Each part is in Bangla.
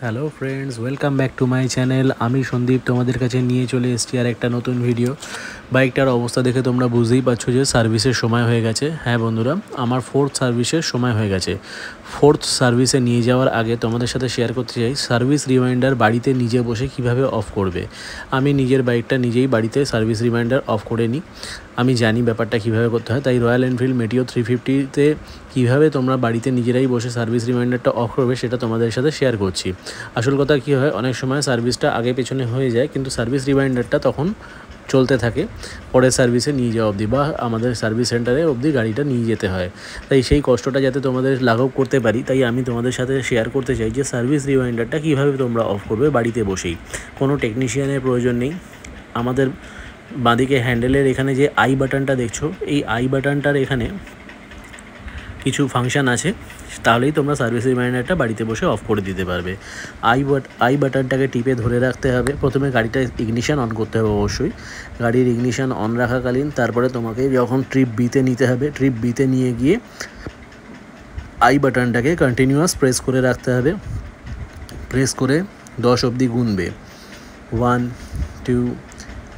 Hello friends, welcome back to my channel. আমি সন্দীপ তোমাদের কাছে নিয়ে চলে এসেছি আর একটা নতুন ভিডিও। বাইকটার অবস্থা দেখে তোমরা বুঝতেই পারছো যে সার্ভিসের সময় হয়ে গেছে। হ্যাঁ বন্ধুরা, আমার ফোর্থ সার্ভিসের সময় হয়ে গেছে। ফোর্থ সার্ভিসে নিয়ে যাওয়ার আগে তোমাদের সাথে শেয়ার করতে চাই সার্ভিস রিমাইন্ডার বাড়িতে নিজে বসে কিভাবে অফ করবে। আমি নিজের বাইকটা নিজেই বাড়িতে সার্ভিস রিমাইন্ডার অফ করে নিই। আমি জানি ব্যাপারটা কীভাবে করতে হয়, তাই রয়্যাল এনফিল্ড মেটিও 350-তে কীভাবে তোমরা বাড়িতে নিজেরাই বসে সার্ভিস রিমাইন্ডারটা অফ করবে সেটা তোমাদের সাথে শেয়ার করছি। আসল কথা কী হয়, অনেক সময় সার্ভিসটা আগে পেছনে হয়ে যায়, কিন্তু সার্ভিস রিমাইন্ডারটা তখন চলতে থাকে পরের সার্ভিসে নিয়ে যাওয়া অবধি বা আমাদের সার্ভিস সেন্টারে অবধি গাড়িটা নিয়ে যেতে হয়। তাই সেই কষ্টটা যাতে তোমাদের লাঘব করতে পারি, তাই আমি তোমাদের সাথে শেয়ার করতে চাই যে সার্ভিস রিমাইন্ডারটা কীভাবে তোমরা অফ করবে বাড়িতে বসেই। কোনো টেকনিশিয়ানের প্রয়োজন নেই। আমাদের বাঁদিকে হ্যান্ডেলের এখানে যে আই বাটনটা দেখছো, এই আই বাটনটার এখানে কিছু ফাংশান আছে, তাহলেই তোমরা সার্ভিস রিমাইন্ডারটা বাড়িতে বসে অফ করে দিতে পারবে। আই বাটনটাকে টিপে ধরে রাখতে হবে। প্রথমে গাড়িটা ইগনিশন অন করতে হবে অবশ্যই। গাড়ির ইগনিশন অন রাখাকালীন তারপরে তোমাকে যখন ট্রিপ বিতে নিতে হবে, ট্রিপ বিতে নিয়ে গিয়ে আই বাটনটাকে কন্টিনিউয়াস প্রেস করে রাখতে হবে। প্রেস করে 10 অবধি গুনবে। 1 2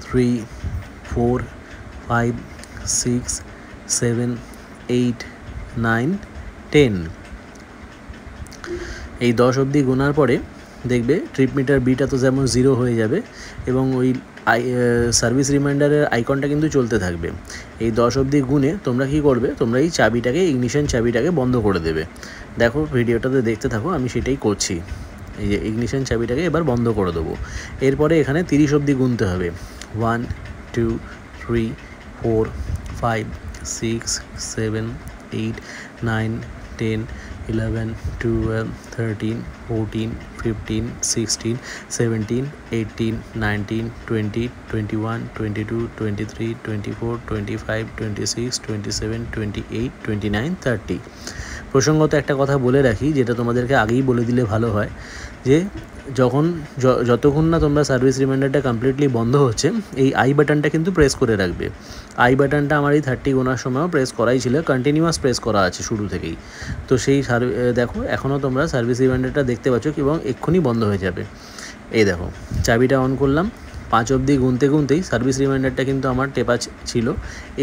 3 4 5 6 7 8 9 10। এই 10 অবধি গোনার পরে দেখবে ট্রিপ মিটার বিটা তো যেমন 0 হয়ে যাবে এবং ওই সার্ভিস রিমাইন্ডারের আইকনটা কিন্তু চলতে থাকবে। এই 10 অবধি গুনে তোমরা কি করবে, তোমরা এই চাবিটাকে ইগনিশন চাবিটাকে বন্ধ করে দেবে। দেখো ভিডিওটাতে দেখতে থাকো, আমি সেটাই করছি। এই যে ইগনিশন চাবিটাকে এবার বন্ধ করে দেবো। এরপরে এখানে 30 অবধি গুনতে হবে। 1 2 3 4 5 6 7 8 9 10 11 12 13 14 15 16 17 18 19 20 21 22 23 24 25 26 27 28 29 30। প্রসঙ্গত একটা কথা বলে রাখি, যেটা তোমাদেরকে আগেই বলে দিলে ভালো হয়, যে যতক্ষণ না তোমরা সার্ভিস রিমাইন্ডারটা কমপ্লিটলি বন্ধ হচ্ছে, এই আই বাটনটা কিন্তু প্রেস করে রাখবে। আই বাটনটা আমার এই 30 গোনার সময়ও প্রেস করাই ছিল, কন্টিনিউয়াস প্রেস করা আছে শুরু থেকেই। তো সেই দেখো এখনও তোমরা সার্ভিস রিমাইন্ডারটা দেখতে পাচ্ছ এবং এক্ষুনি বন্ধ হয়ে যাবে। এই দেখো চাবিটা অন করলাম, 5 অবধি গুনতেই সার্ভিস রিমাইন্ডারটা কিন্তু আমার টেপা ছিল,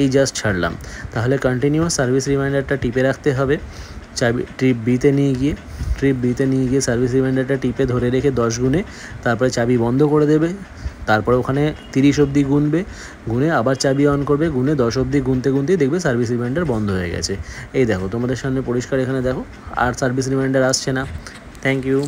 এই জাস্ট ছাড়লাম। তাহলে কন্টিনিউয়াস সার্ভিস রিমাইন্ডারটা টিপে রাখতে হবে। চাবি ট্রিপ বিতে নিয়ে গিয়ে সার্ভিস রিমাইন্ডারটা টিপে ধরে রেখে 10 গুনে তারপরে চাবি বন্ধ করে দেবে। তারপরে ওখানে 30 অবধি গুনে আবার চাবি অন করবে, গুনে 10 অবধি গুনতেই দেখবে সার্ভিস রিমাইন্ডার বন্ধ হয়ে গেছে। এই দেখো তোমাদের সামনে পরিষ্কার এখানে দেখো, আর সার্ভিস রিমাইন্ডার আসছে না। Thank you.